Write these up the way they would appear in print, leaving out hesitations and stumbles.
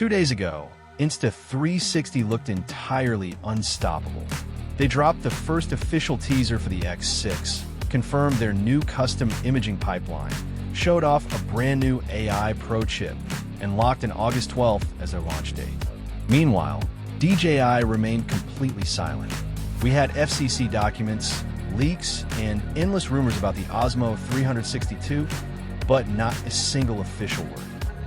2 days ago, Insta360 looked entirely unstoppable. They dropped the first official teaser for the X6, confirmed their new custom imaging pipeline, showed off a brand new AI Pro chip, and locked in August 12th as their launch date. Meanwhile, DJI remained completely silent. We had FCC documents, leaks, and endless rumors about the Osmo 362, but not a single official word.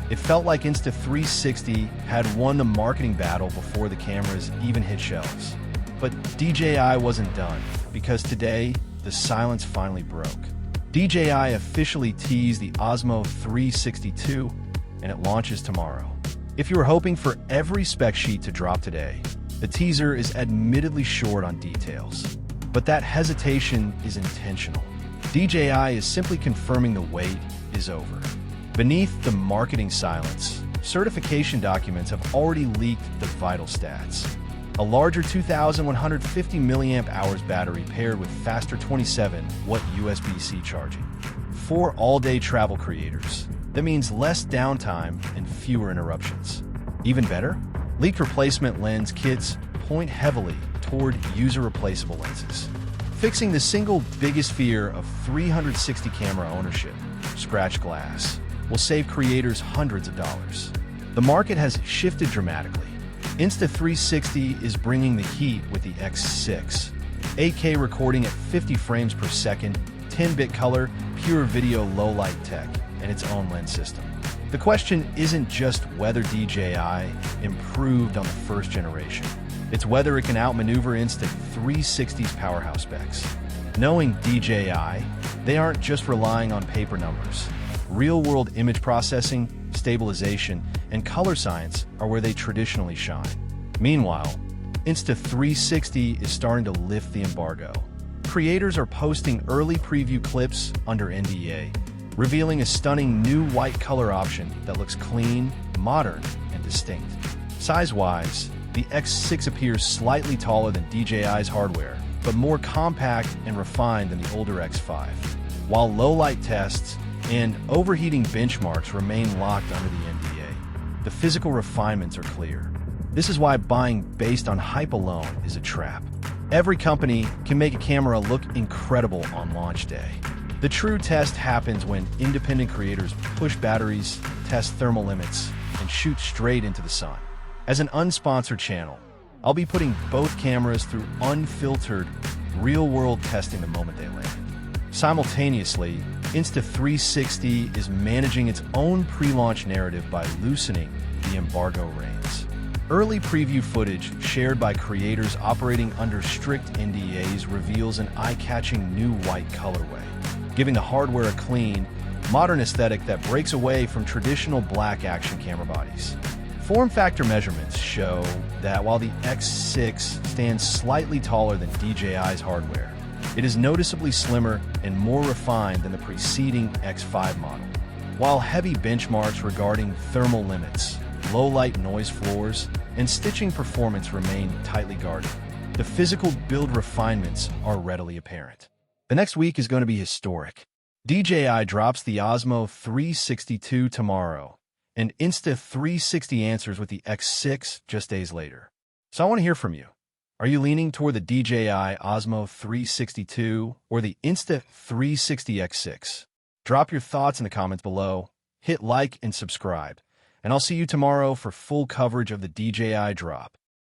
It felt like Insta360 had won the marketing battle before the cameras even hit shelves. But DJI wasn't done, because today, the silence finally broke. DJI officially teased the Osmo 362, and it launches tomorrow. If you were hoping for every spec sheet to drop today, the teaser is admittedly short on details. But that hesitation is intentional. DJI is simply confirming the wait is over. Beneath the marketing silence, certification documents have already leaked the vital stats. A larger 2,150 mAh battery paired with faster 27-watt USB-C charging. For all-day travel creators, that means less downtime and fewer interruptions. Even better, leaked replacement lens kits point heavily toward user-replaceable lenses. Fixing the single biggest fear of 360 camera ownership, scratch glass, will save creators hundreds of dollars. The market has shifted dramatically. Insta360 is bringing the heat with the X6. 8K recording at 50 frames per second, 10-bit color, pure video low-light tech, and its own lens system. The question isn't just whether DJI improved on the first generation. It's whether it can outmaneuver Insta360's powerhouse specs. Knowing DJI, they aren't just relying on paper numbers. Real-world image processing, stabilization, and color science are where they traditionally shine. Meanwhile, Insta360 is starting to lift the embargo. Creators are posting early preview clips under NDA, revealing a stunning new white color option that looks clean, modern, and distinct. Size-wise, the X6 appears slightly taller than DJI's hardware, but more compact and refined than the older X5. While low-light tests and overheating benchmarks remain locked under the NDA, the physical refinements are clear. This is why buying based on hype alone is a trap. Every company can make a camera look incredible on launch day. The true test happens when independent creators push batteries, test thermal limits, and shoot straight into the sun. As an unsponsored channel, I'll be putting both cameras through unfiltered, real-world testing the moment they land. Simultaneously, Insta360 is managing its own pre-launch narrative by loosening the embargo reins. Early preview footage shared by creators operating under strict NDAs reveals an eye-catching new white colorway, giving the hardware a clean, modern aesthetic that breaks away from traditional black action camera bodies. Form factor measurements show that while the X6 stands slightly taller than DJI's hardware, it is noticeably slimmer and more refined than the preceding X5 model. While heavy benchmarks regarding thermal limits, low-light noise floors, and stitching performance remain tightly guarded, the physical build refinements are readily apparent. The next week is going to be historic. DJI drops the Osmo 362 tomorrow, and Insta360 answers with the X6 just days later. So I want to hear from you. Are you leaning toward the DJI Osmo 362 or the Insta360 X6? Drop your thoughts in the comments below, hit like and subscribe, and I'll see you tomorrow for full coverage of the DJI drop.